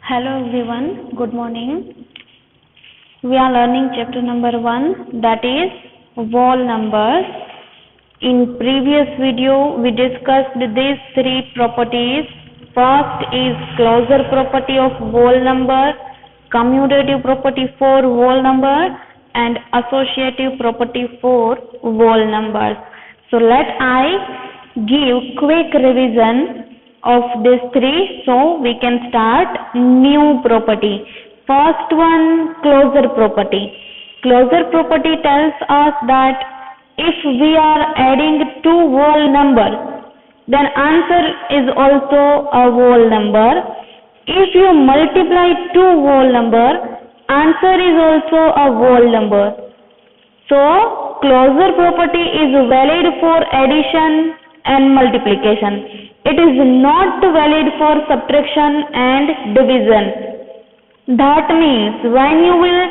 Hello everyone, good morning. We are learning chapter number 1, that is whole numbers. In previous video we discussed these three properties. First is closure property of whole number, commutative property for whole number, and associative property for whole numbers. So let I give quick revision of these three, so we can start new property. First one, closure property. Closure property tells us that if we are adding two whole numbers, then answer is also a whole number. If you multiply two whole number, answer is also a whole number. So closure property is valid for addition and multiplication. It is not valid for subtraction and division. That means when you will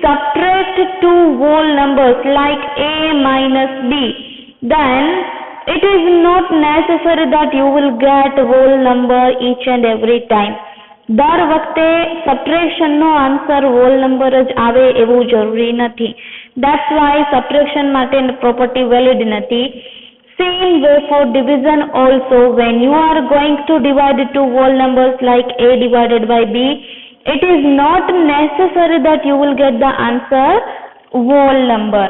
subtract two whole numbers like a minus b, then it is not necessary that you will get whole number each and every time. દર વખતે subtraction નો answer whole number જ આવે એવું જરૂરી નથી. That's why subtraction માટે property valid નથી. Same way for division also, when you are going to divide two whole numbers like a divided by b, it is not necessary that you will get the answer whole number.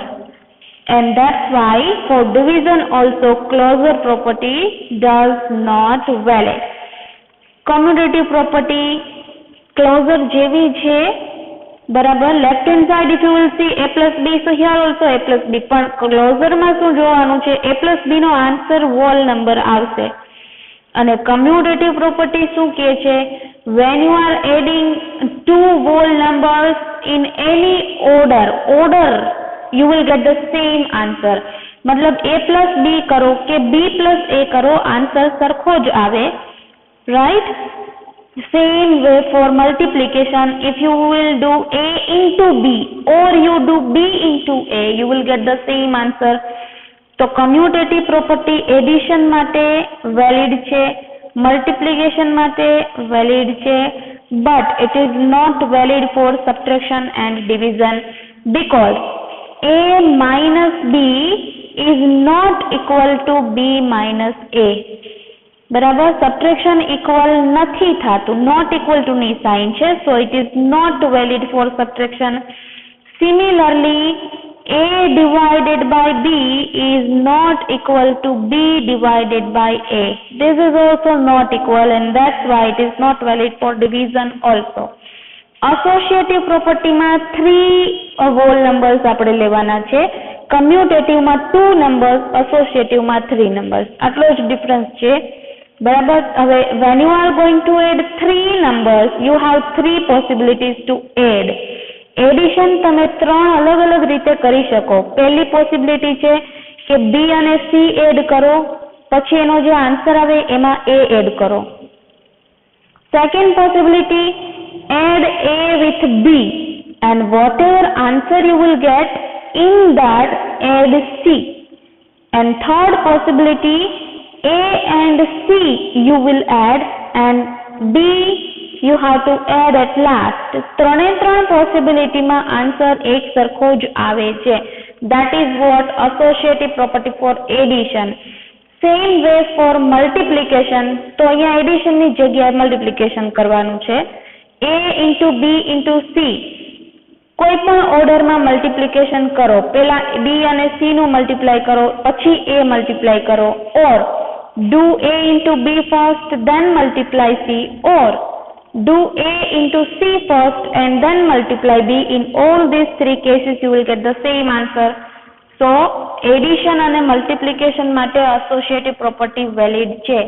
And that's why for division also closure property does not valid. Commutative property closure જેવી છે, બરાબર. Left hand side if you will see a plus b, so here also a plus b, પણ closure માં શું જોવાનું છે, a plus b નો answer whole number આવશે. અને કમ્યુટેટિવ પ્રોપર્ટી શું કહે છે, when you are adding two whole numbers in any order you will get the same answer. मतलब a plus b કરો કે b plus a કરો, આન્સર સરખો જ આવે, right? Same way for multiplication, if you will do a into b or you do b into a, you will get the same answer. તો commutative property addition માટે valid છે, multiplication માટે valid છે, but it is not valid for subtraction and division because a minus b is not equal to b minus a. બરાબર. Subtraction equal નથી થતું, not equal to ની sign છે, so it is not valid for subtraction. Similarly, a divided by b is not equal to b divided by a. This is also not equal and that's why it is not valid for division also. Associative property માં 3 whole numbers આપણે લેવાના છે, commutative માં 2 numbers, associative માં 3 numbers. આટલો જ difference છે, બરાબર. હવે when you are going to add 3 numbers, you have 3 possibilities to add. Addition તમે 3 અલગ અલગ રીતે કરી શકો. પહેલી પોસિબિલિટી છે કે b અને c એડ કરો, પછી એનો જે આન્સર આવે એમાં a એડ કરો. Second possibility, add a with b and whatever answer you will get in that add c. And third possibility, a and c you will add and b you have to add at last. ત્રણે possibility માં answer એક સરખો જ આવે છે. That is what associative property for addition. Same way for multiplication, તો અહીંયા addition ની જગ્યાએ multiplication કરવાનું છે. a into b into c, કોઈ પણ ઓર્ડરમાં મલ્ટીપ્લિકેશન કરો, પહેલા b અને c નું મલ્ટીપ્લાય કરો, પછી a મલ્ટીપ્લાય કરો, or do a into b first then multiply c, or do a into c first and then multiply b. In all these three cases you will get the same answer. So addition and multiplication માટે associative property valid છે.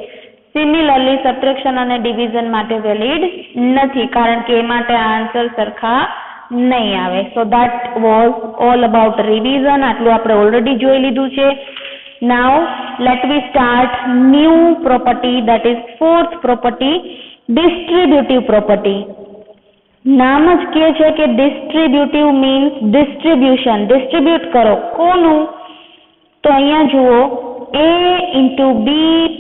Similarly subtraction and division માટે valid નથી, કારણ કે એ માટે answer સરખા નહીં આવે. So that was all about revision. આટલું આપણે already જોઈ લીધું છે. Now let me start new property, that is fourth property, distributive property. નામ જ કહે છે કે distributive means distribution. distribute કરો કોનું, તો અહીંયા જુઓ A into B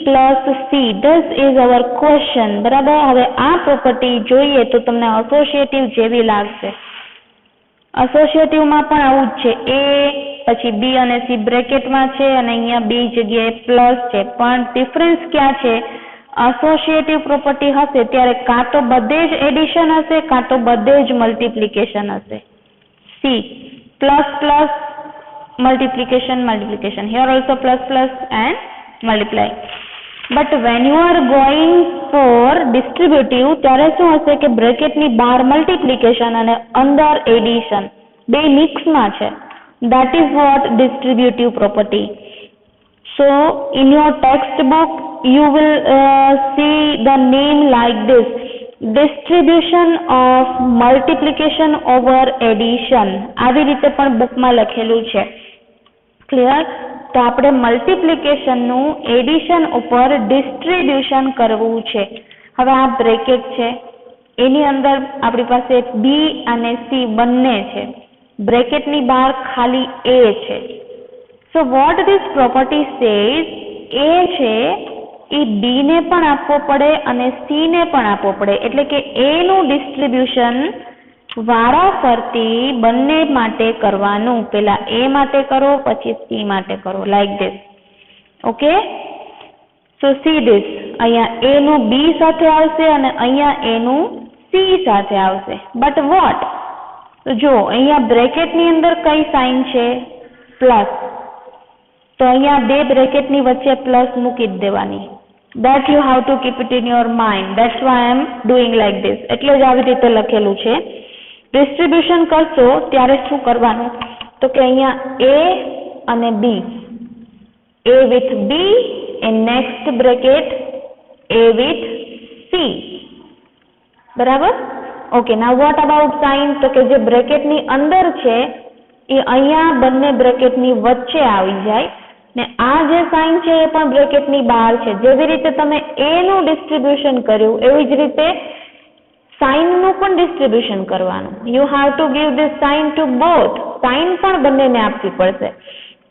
plus C. This is our question. બરાબર. હવે આ પ્રોપર્ટી જોઈએ તો તમને એસોસિએટિવ જેવી લાગશે. એસોસિએટિવમાં પણ આવું જ છે. A પછી B અને C બ્રેકેટમાં છે અને અહીંયા બે જગ્યાએ પ્લસ છે. પણ ડિફરન્સ ક્યાં છે? એસોસિએટિવ પ્રોપર્ટી હશે ત્યારે કાં તો બધે જ એડિશન હશે કાં તો બધે જ મલ્ટિપ્લિકેશન હશે. C plus plus multiplication here also plus and multiply. But when you are going for distributive ત્યારે શું હશે કે બ્રેકેટની બહાર મલ્ટિપ્લિકેશન અને અંદર એડિશન બે મિક્સમાં છે. that is what distributive property. So in your textbook you will see the name like this, distribution of multiplication over addition. આવી રીતે પણ બુકમાં લખેલું છે. ક્લિયર? તો આપણે મલ્ટિપ્લિકેશનનું એડિશન ઉપર ડિસ્ટ્રીબ્યુશન કરવું છે. હવે આ બ્રેકેટ છે, એની અંદર આપણી પાસે B અને C બંને છે, બ્રેકેટની બહાર ખાલી A છે. So what this property says, A છે એ B ને પણ આપવો પડે અને C ને પણ આપવો પડે. એટલે કે A નું ડિસ્ટ્રીબ્યુશન વારાફરતી બંને માટે કરવાનું. પેલા A માટે કરો પછી C માટે કરો, like this. Okay, so see this. અહીંયા A નું B સાથે આવશે અને અહીંયા A નું C સાથે આવશે. But what? તો જો અહીંયા બ્રેકેટની અંદર કઈ સાઇન છે? પ્લસ. તો અહીંયા બે બ્રેકેટની વચ્ચે પ્લસ મૂકી જ દેવાની. That you have to keep it in your mind. That's why I am doing like this. એટલે જ આવી રીતે લખેલું છે. ડિસ્ટ્રીબ્યુશન કરશો ત્યારે શું કરવાનું? તો કે અહીંયા A અને B, A with B and next bracket A with C. બરાબર? Okay, now what about sign? તો કે જે બ્રેકેટની અંદર છે એ અહીંયા બંને બ્રેકેટની વચ્ચે આવી જાય ને આ જે સાઇન છે એ પણ બ્રેકેટની બહાર છે. જેવી રીતે તમે A નું ડિસ્ટ્રીબ્યુશન કર્યું એવી જ રીતે સાઇનનું પણ ડિસ્ટ્રીબ્યુશન કરવાનું. You have to give this sign to both. Sign પણ બંનેને આપવી પડશે.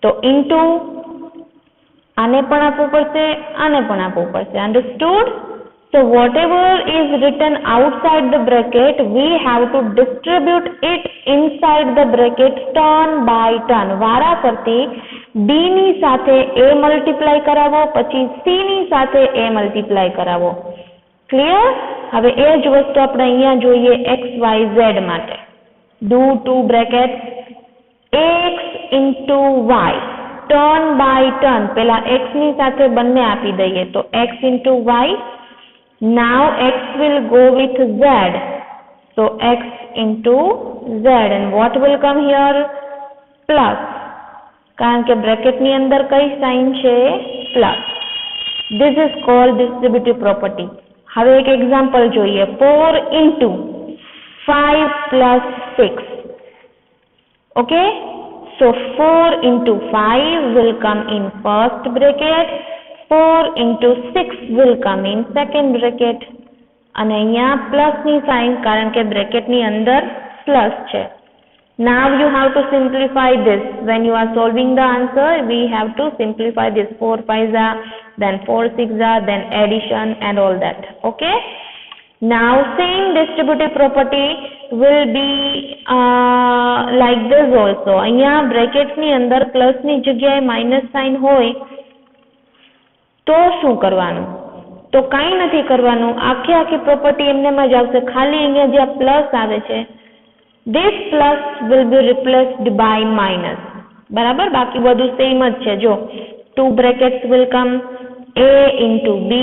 તો ઇન્ટુ આને પણ આપવું પડશે, આને પણ આપવું પડશે. Understood? So whatever is written outside the bracket, we have to distribute it inside the bracket turn by turn. વારાફરતી B ની સાથે A મલ્ટીપ્લાય કરાવો, પછી C ની સાથે A મલ્ટીપ્લાય કરાવો. ક્લિયર? હવે એ જ વસ્તુ આપણે અહીંયા જોઈએ XYZ માટે. Do two brackets X into Y turn by turn. પેલા X ની સાથે બંને આપી દઈએ તો X into Y. Now X will go with Z. So X into Z. And what will come here? Plus. કારણ કે બ્રેકેટની અંદર કઈ સાઇન છે? Plus. This is called distributive property. હવે એક એક્ઝામ્પલ જોઈએ. 4 into 5 plus 6. Okay? So 4 into 5 will come in first bracket. 4 into 6 will come in second bracket. અને અહીંયા પ્લસની સાઇન કારણ કે બ્રેકેટની અંદર પ્લસ છે. Now you have to simplify this. When you are solving the answer, we have to simplify this. 4 5s are, then 4 6s are, then addition and all that. Okay? Now same distributive property will be like this also. અહીંયા બ્રેકેટની અંદર પ્લસની જગ્યાએ minus sign હોય તો શું કરવાનું? તો કાંઈ નથી કરવાનું. આખી પ્રોપર્ટી એમનેમ જ આવશે. ખાલી અહીંયા જે પ્લસ આવે છે, this plus will be replaced by minus. બરાબર? બાકી બધું સેમ જ છે. જો two brackets will come, A into B,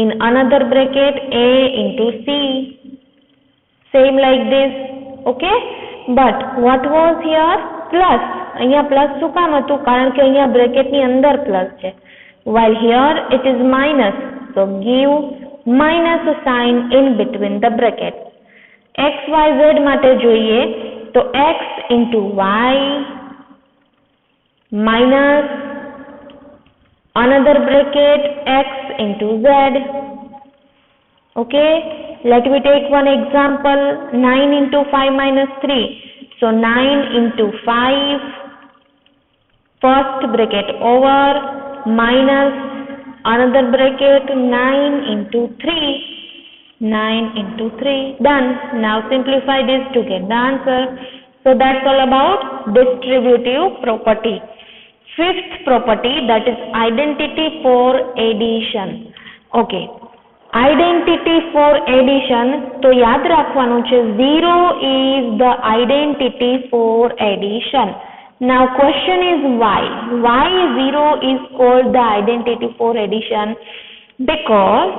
in another bracket A into C, same like this. Okay? But what was here? Plus. અહીંયા plus શું કામ હતું? કારણ કે અહીંયા બ્રેકેટની અંદર પ્લસ છે, while here it is minus. So give minus sign in between the brackets. XYZ માટે જોઈએ તો X into Y minus another bracket X into Z. Okay, let me take one example. 9 into 5 minus 3. So 9 into 5 first bracket over minus another bracket 9 into 3. 9 into 3. Done. Now simplify this to get the answer. So that's all about distributive property. Fifth property, that is identity for addition. Okay. Identity for addition, તો યાદ રાખવાનું છે 0 is the identity for addition. Now question is why? Why 0 is called the identity for addition? Because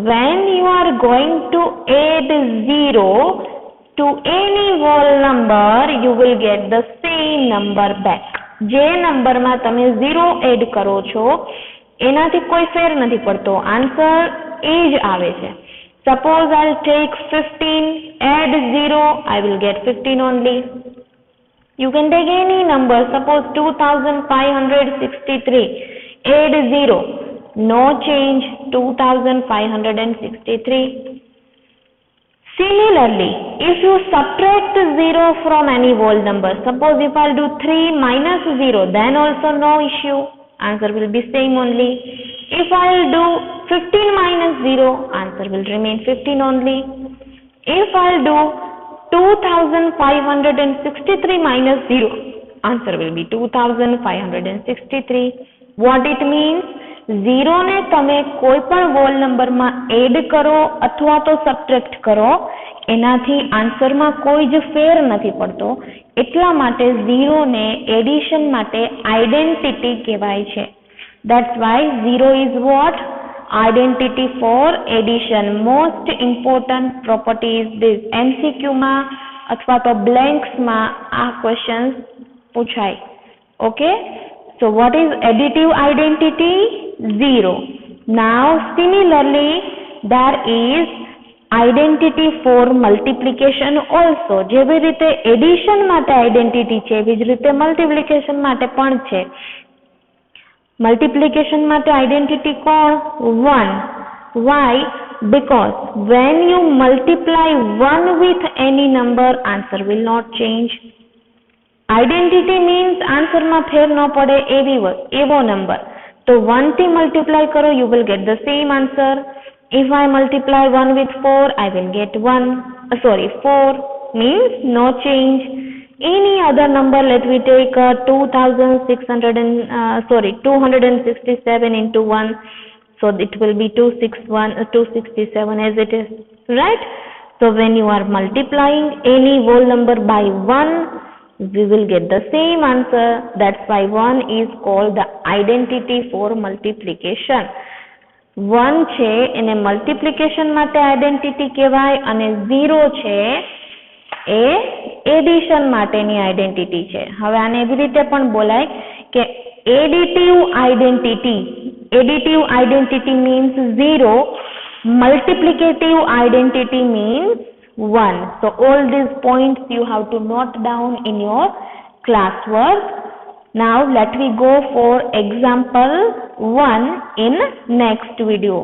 when you are going to add 0 to any whole number, you will get the same number back. જે નંબરમાં તમે 0 add કરો છો એનાથી કોઈ ફેર નથી પડતો, answer એ જ આવે છે. Suppose I'll take 15, add 0, I will get 15 only. You can take any number, suppose 2563, add 0, no change, 2563. Similarly, if you subtract 0 from any whole number, suppose if I'll do 3 minus 0, then also no issue, answer will be same only. If I'll do 15 minus 0, answer will remain 15 only. If I'll do 2563 minus 0, answer will be 2563. What it means? 0 ને તમે કોઈ પણ hall નંબરમાં add કરો અથવા તો subtract કરો, એનાથી આન્સરમાં કોઈ જ ફેર નથી પડતો, એટલા માટે 0 ને એડિશન માટે આઈડેન્ટિટી કહેવાય છે. That's why 0 is what? Identity for addition. Most important property is this. MCQ માં અથવા તો blanks માં આ questions પૂછાય. Okay? So what is additive identity? 0. Now similarly there is identity for multiplication also. જેવી રીતે addition માટે identity છે, એવી જ રીતે multiplication માટે પણ છે. Multiplication માટે identity કોણ? 1. Why? Because when you multiply 1 with any number, answer will not change. Identity means answer માં ફેર ન પડે એવો number. So 1 થી multiply કરો, you will get the same answer. If I multiply 1 with 4, I will get 4 means no change. Any other number, let me take 267 into 1, so it will be 267 as it is, right? So when you are multiplying any whole number by 1, we will get the same answer. That's why 1 is called the identity for multiplication. 1 છે એને multiplication માટે identity કહેવાય અને 0 છે એ addition માટેની identity છે. હવે આને એવી રીતે પણ બોલાય કે additive identity means 0, multiplicative identity means 1. So all these points you have to note down in your classwork. Now let me go for example 1 in next video.